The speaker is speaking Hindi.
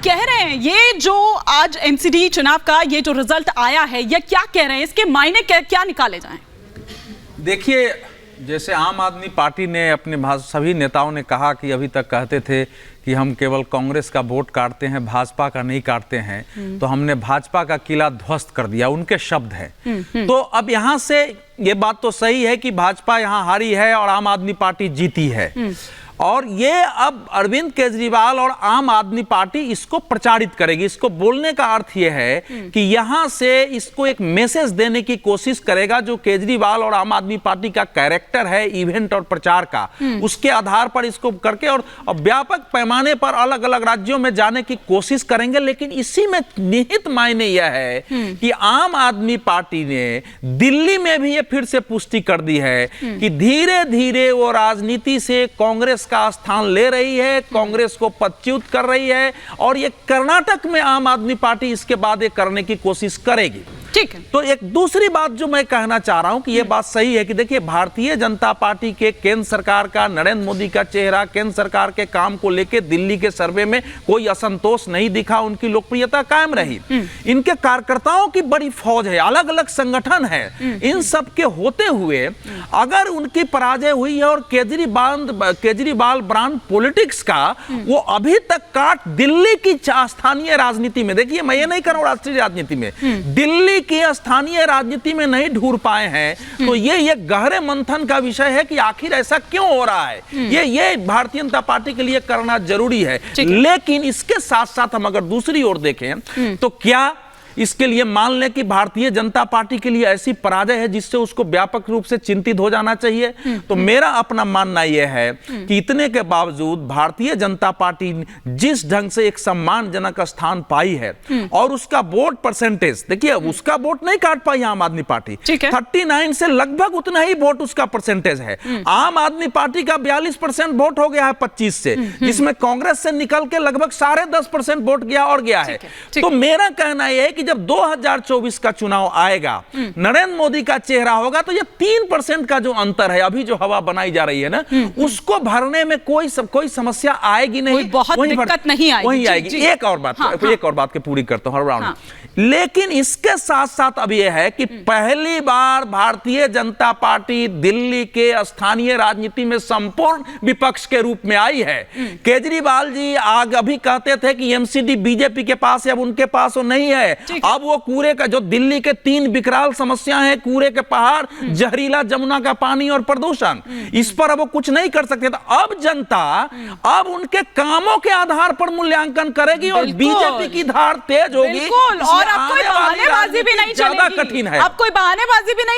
कह रहे हैं ये जो आज एमसीडी चुनाव का ये जो रिजल्ट आया है, ये क्या कह रहे हैं, इसके मायने क्या निकाले जाएं? देखिए, जैसे आम आदमी पार्टी ने अपने सभी नेताओं ने कहा कि अभी तक कहते थे कि हम केवल कांग्रेस का वोट काटते हैं, भाजपा का नहीं काटते हैं, तो हमने भाजपा का किला ध्वस्त कर दिया, उनके शब्द हैं। तो अब यहाँ से ये बात तो सही है कि भाजपा यहाँ हारी है और आम आदमी पार्टी जीती है, और ये अब अरविंद केजरीवाल और आम आदमी पार्टी इसको प्रचारित करेगी। इसको बोलने का अर्थ ये है कि यहां से इसको एक मैसेज देने की कोशिश करेगा, जो केजरीवाल और आम आदमी पार्टी का कैरेक्टर है इवेंट और प्रचार का, उसके आधार पर इसको करके और व्यापक पैमाने पर अलग अलग राज्यों में जाने की कोशिश करेंगे। लेकिन इसी में निहित मायने यह है कि आम आदमी पार्टी ने दिल्ली में भी ये फिर से पुष्टि कर दी है कि धीरे धीरे वो राजनीति से कांग्रेस का स्थान ले रही है, कांग्रेस को पदच्युत कर रही है, और ये कर्नाटक में आम आदमी पार्टी इसके बाद ये करने की कोशिश करेगी। ठीक है। तो एक दूसरी बात जो मैं कहना चाह रहा हूं कि ये बात सही है कि देखिए, भारतीय जनता पार्टी के केंद्र सरकार का, नरेंद्र मोदी का चेहरा, केंद्र सरकार के काम को लेकर दिल्ली के सर्वे में कोई असंतोष नहीं दिखा, उनकी लोकप्रियता कायम रही। इनके कार्यकर्ताओं की बड़ी फौज है, अलग अलग संगठन है, इन सब के होते हुए अगर उनकी पराजय हुई है और केजरीवाल ब्रांड पॉलिटिक्स का वो अभी तक काट दिल्ली की स्थानीय राजनीति में, देखिए मैं ये नहीं कर रहा हूं राष्ट्रीय राजनीति में, दिल्ली की स्थानीय राजनीति में नहीं ढूंढ पाए हैं, तो ये गहरे मंथन का विषय है कि आखिर ऐसा क्यों हो रहा है। ये भारतीय जनता पार्टी के लिए करना जरूरी है। लेकिन इसके साथ साथ हम अगर दूसरी ओर देखें तो क्या इसके लिए मान लें कि भारतीय जनता पार्टी के लिए ऐसी पराजय है जिससे उसको व्यापक रूप से चिंतित हो जाना चाहिए? तो मेरा अपना मानना यह है कि इतने के बावजूद भारतीय जनता पार्टी जिस ढंग से एक सम्मानजनक स्थान पाई है और उसका वोट परसेंटेज, देखिए उसका वोट नहीं काट पाई आम आदमी पार्टी, 39 से लगभग उतना ही वोट उसका परसेंटेज है। आम आदमी पार्टी का 42% वोट हो गया है 25 से, जिसमें कांग्रेस से निकल के लगभग 10.5% वोट गया और गया है। तो मेरा कहना यह है कि जब 2024 का चुनाव आएगा, नरेंद्र मोदी का चेहरा होगा, तो ये 3% का जो अंतर है, अभी जो हवा बनाई जा रही है ना, उसको भरने में कोई समस्या आएगी नहीं, बहुत दिक्कत नहीं आएगी। वही आएगी। एक और बात के पूरी करता हूं। लेकिन इसके साथ साथ अब यह है कि पहली बार भारतीय जनता पार्टी दिल्ली के स्थानीय राजनीति में संपूर्ण विपक्ष के रूप में आई है। केजरीवाल जी अभी कहते थे कि एमसीडी बीजेपी के पास है, अब उनके पास वो नहीं है। अब वो कूड़े का जो दिल्ली के 3 विकराल समस्याएं हैं, कूड़े के पहाड़, जहरीला जमुना का पानी और प्रदूषण, इस पर अब वो कुछ नहीं कर सकते। तो अब जनता अब उनके कामों के आधार पर मूल्यांकन करेगी और बीजेपी की धार तेज होगी, और अब कोई बहानेबाजी भी नहीं चलेगी। ज्यादा कठिन है। अब कोई बहानेबाजी भी नहीं